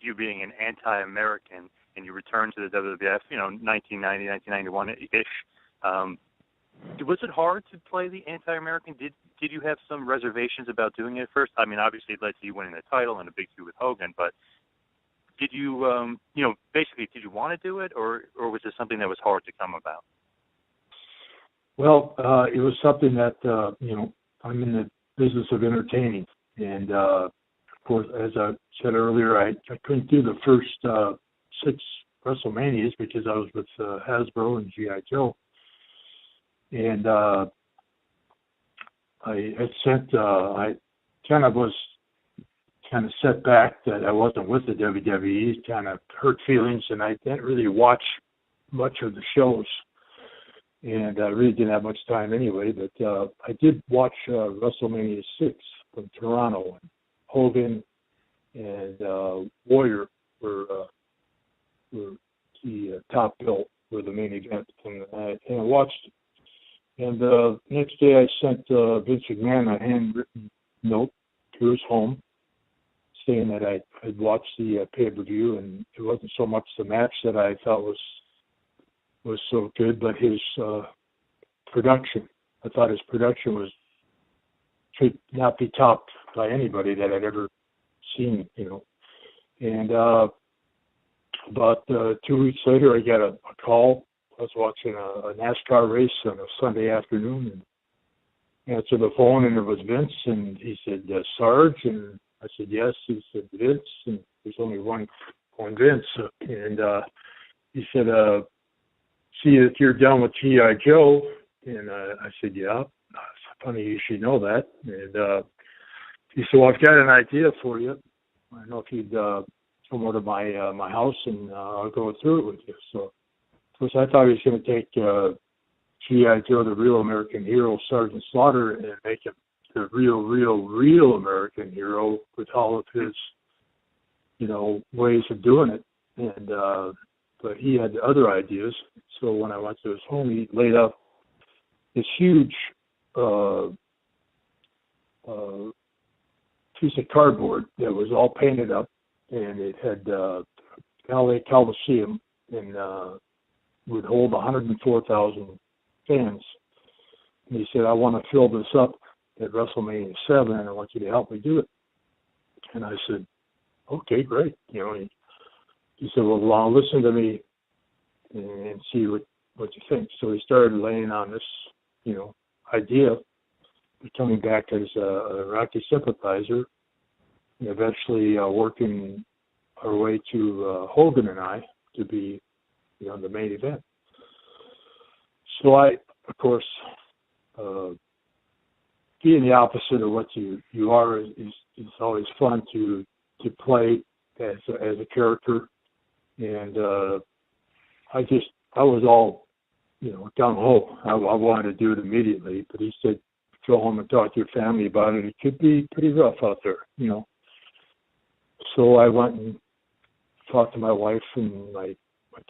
you being an anti-American, and you returned to the WWF, 1990, 1991-ish. Was it hard to play the anti-American? Did you have some reservations about doing it at first? I mean, obviously it led to you winning the title and a big feud with Hogan, but did you, basically, did you want to do it, or was it something that was hard to come about? Well, it was something that, I'm in the business of entertaining. And, of course, as I said earlier, I couldn't do the first 6 WrestleManias because I was with Hasbro and G.I. Joe. And I was kind of set back that I wasn't with the WWE, kind of hurt feelings, and I didn't really watch much of the shows. And I really didn't have much time anyway, but I did watch WrestleMania 6 from Toronto. Hogan and Warrior were the top bill for the main event, and I watched it. And the next day I sent Vince McMahon a handwritten note to his home saying that I'd watched the pay-per-view, and it wasn't so much the match that I thought was so good, but his production. I thought his production could not be topped by anybody that I'd ever seen, And about 2 weeks later, I got a call. I was watching a NASCAR race on a Sunday afternoon, and answered the phone, and it was Vince, and he said, Sarge, and I said, yes. He said, Vince, and there's only one Vince, and he said, see if you're done with G.I. Joe, and I said, yeah. It's funny you should know that, and he said, well, I've got an idea for you. I don't know if you'd come over to my house, and I'll go through it with you. So, of course, I thought he was going to take G.I. Joe, the real American hero, Sergeant Slaughter, and make him the real American hero with all of his, ways of doing it. And but he had other ideas. So when I went to his home, he laid out this huge piece of cardboard that was all painted up, and it had LA Coliseum, and would hold 104,000 fans. And he said, I want to fill this up at WrestleMania 7, and I want you to help me do it. And I said, okay, great. He said, well, listen to me and see what you think. So he started laying on this, idea, coming back as a Rocky sympathizer, and eventually working our way to Hogan and I to be, the main event. So I, of course, being the opposite of what you are is always fun to play as a character. And I was all, gung ho. I wanted to do it immediately, but he said, go home and talk to your family about it. It could be pretty rough out there, So I went and talked to my wife and my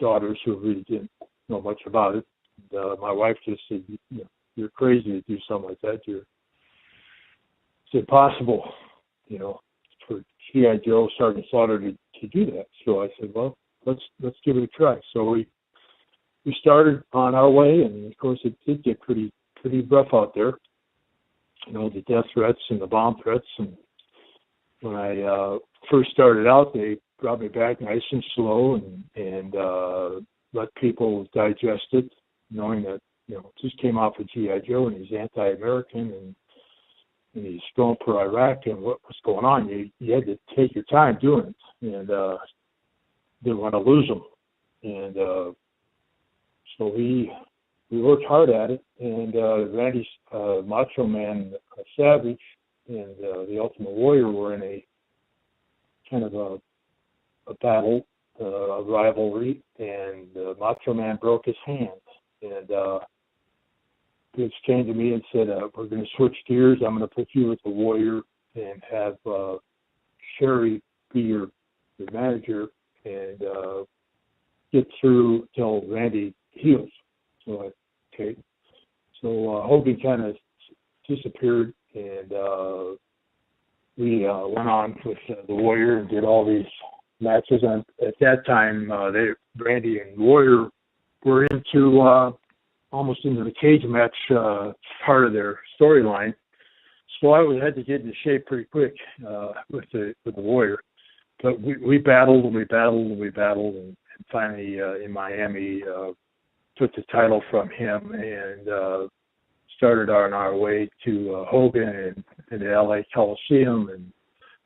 daughters, who really didn't know much about it. And, my wife just said, you're crazy to do something like that. It's impossible, for G.I. Joe, Sergeant Slaughter to do that. So I said, well, let's give it a try. So we started on our way, and of course it did get pretty rough out there. The death threats and the bomb threats. And when I first started out, they brought me back nice and slow and let people digest it, knowing that, just came off of G.I. Joe, and he's anti-American, and he's going for Iraq, and what was going on. You had to take your time doing it, and didn't want to lose him. And so we worked hard at it, and Randy's Macho Man Savage and the Ultimate Warrior were in a kind of a battle, a rivalry, and Macho Man broke his hand. And Vince came to me and said, we're going to switch gears. I'm going to put you with the Warrior and have Sherry be your manager, and get through till Randy heals. So, okay. So Hogan kind of disappeared, and we went on with the Warrior and did all these matches. And at that time, Randy and Warrior were into almost into the cage match part of their storyline. So I had to get into shape pretty quick with the Warrior. But we battled and we battled and we battled, and finally in Miami took the title from him and started on our way to Hogan and the LA Coliseum and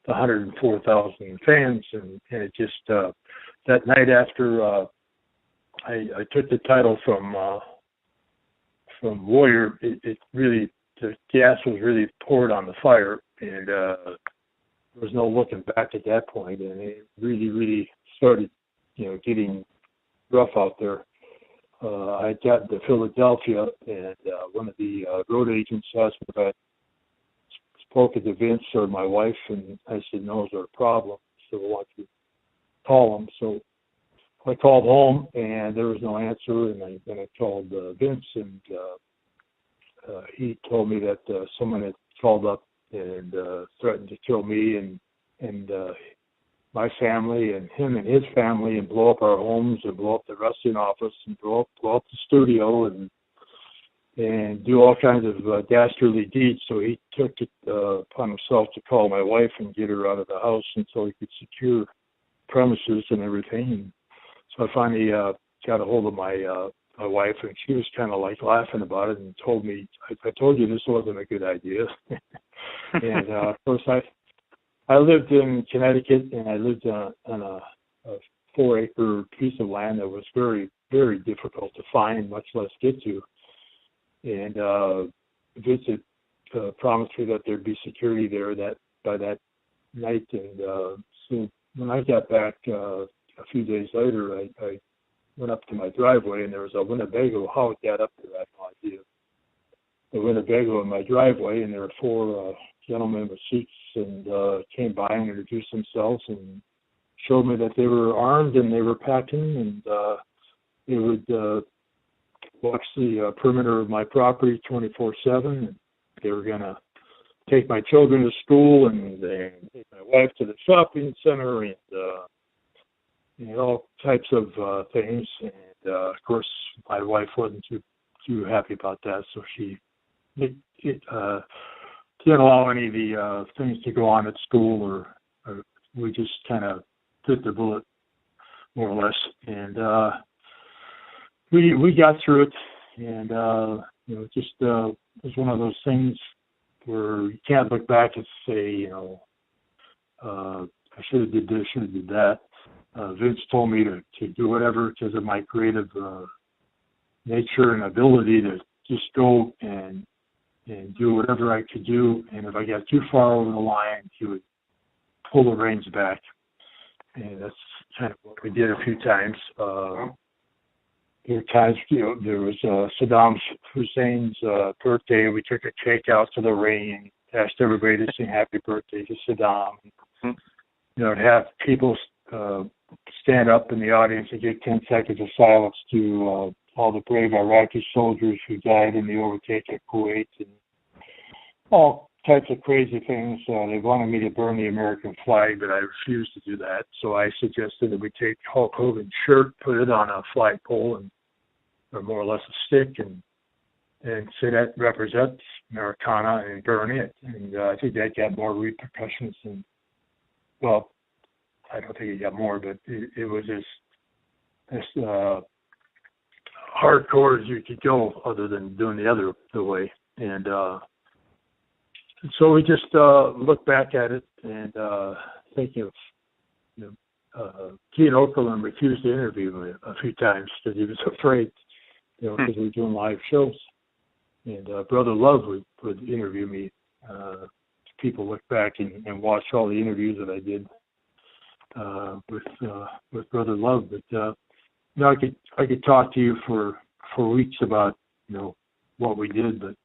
the 104,000 fans, and it just that night after I took the title from Warrior, it really, the gas was really poured on the fire, and there was no looking back at that point, and it really started, getting rough out there. I got to Philadelphia, and one of the road agents asked me if I spoke to Vince or my wife, and I said, no, is there a problem? So why don't you call him? So I called home, and there was no answer, and then I called Vince, and he told me that someone had called up and threatened to kill me and my family and him and his family, and blow up our homes and blow up the wrestling office and blow up the studio and do all kinds of dastardly deeds. So he took it upon himself to call my wife and get her out of the house until he could secure premises and everything. And so I finally got a hold of my wife, and she was kind of like laughing about it and told me, I told you this wasn't a good idea. And of course I lived in Connecticut, and I lived on a 4-acre piece of land that was very, very difficult to find, much less get to. And Vince had promised me that there'd be security there by that night. And so when I got back a few days later, I went up to my driveway, and there was a Winnebago. How it got up there, I have no idea. The Winnebago in my driveway, and there were 4 gentlemen with suits, and came by and introduced themselves and showed me that they were armed and they were packing, and they would watch the perimeter of my property 24/7. They were going to take my children to school and take my wife to the shopping center and all types of things. And of course, my wife wasn't too happy about that, so she didn't allow any of the things to go on at school, or we just kind of bit the bullet, more or less. And we got through it, and just it was one of those things where you can't look back and say, I should have did this, should have did that. Vince told me to do whatever because of my creative nature and ability to just go and do whatever I could do. And if I got too far over the line, he would pull the reins back. And that's kind of what we did a few times. There were times, there was Saddam Hussein's birthday. We took a cake out to the ring and asked everybody to sing happy birthday to Saddam. To have people stand up in the audience and give 10 seconds of silence to all the brave Iraqi soldiers who died in the overtake at Kuwait, and all types of crazy things. They wanted me to burn the American flag, but I refused to do that. So I suggested that we take Hulk Hogan's shirt, put it on a flagpole, or more or less a stick, and say that represents Americana, and burn it. And I think that got more repercussions than, well, I don't think it got more, but it was as hardcore as you could go, other than doing the way. And so we just look back at it and think of, Gene Okerlund refused to interview me a few times because he was afraid, because we were doing live shows. And Brother Love would interview me. People look back and watch all the interviews that I did with Brother Love. But I could talk to you for weeks about what we did, but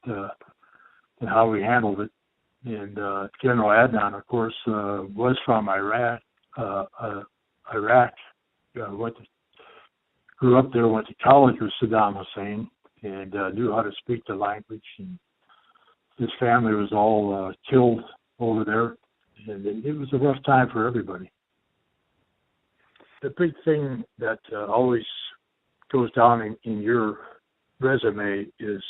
and how we handled it. And General Adnan, of course, was from Iraq. Grew up there, went to college with Saddam Hussein, and knew how to speak the language. And his family was all killed over there, and it was a rough time for everybody. the big thing that always goes down in your resume is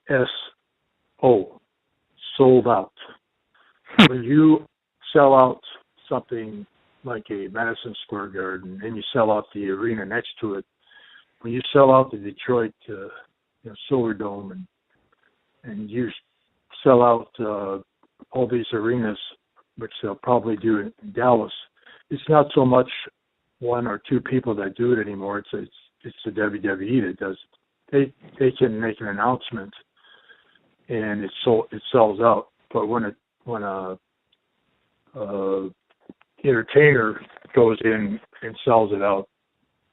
SO, sold out. When you sell out something like a Madison Square Garden and you sell out the arena next to it, when you sell out the Detroit Silverdome and you sell out all these arenas, which they'll probably do in Dallas, it's not so much one or two people that do it anymore. It's the WWE that does it. They can make an announcement and it sells out. But when a entertainer goes in and sells it out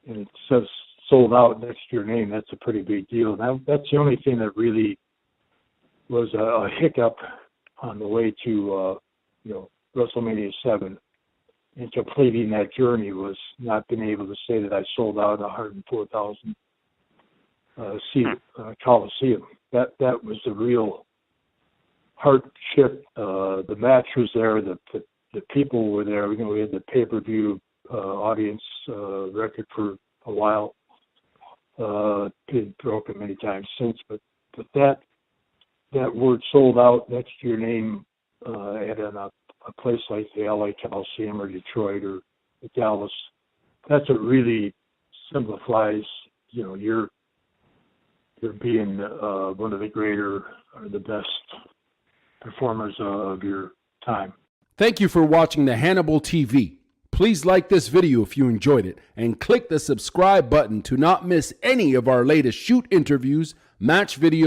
and it says sold out next to your name, that's a pretty big deal. That's the only thing that really was a hiccup on the way to WrestleMania 7 and completing that journey, was not being able to say that I sold out 104,000 seat Coliseum. That was the real hardship. The match was there. The people were there. We had the pay-per-view audience record for a while. Been broken many times since, but that word sold out next to your name at a place like the LA Coliseum or Detroit or Dallas, that's what really simplifies, you're being one of the greater or the best performers of your time. Thank you for watching the Hannibal TV. Please like this video if you enjoyed it and click the subscribe button to not miss any of our latest shoot interviews, match videos,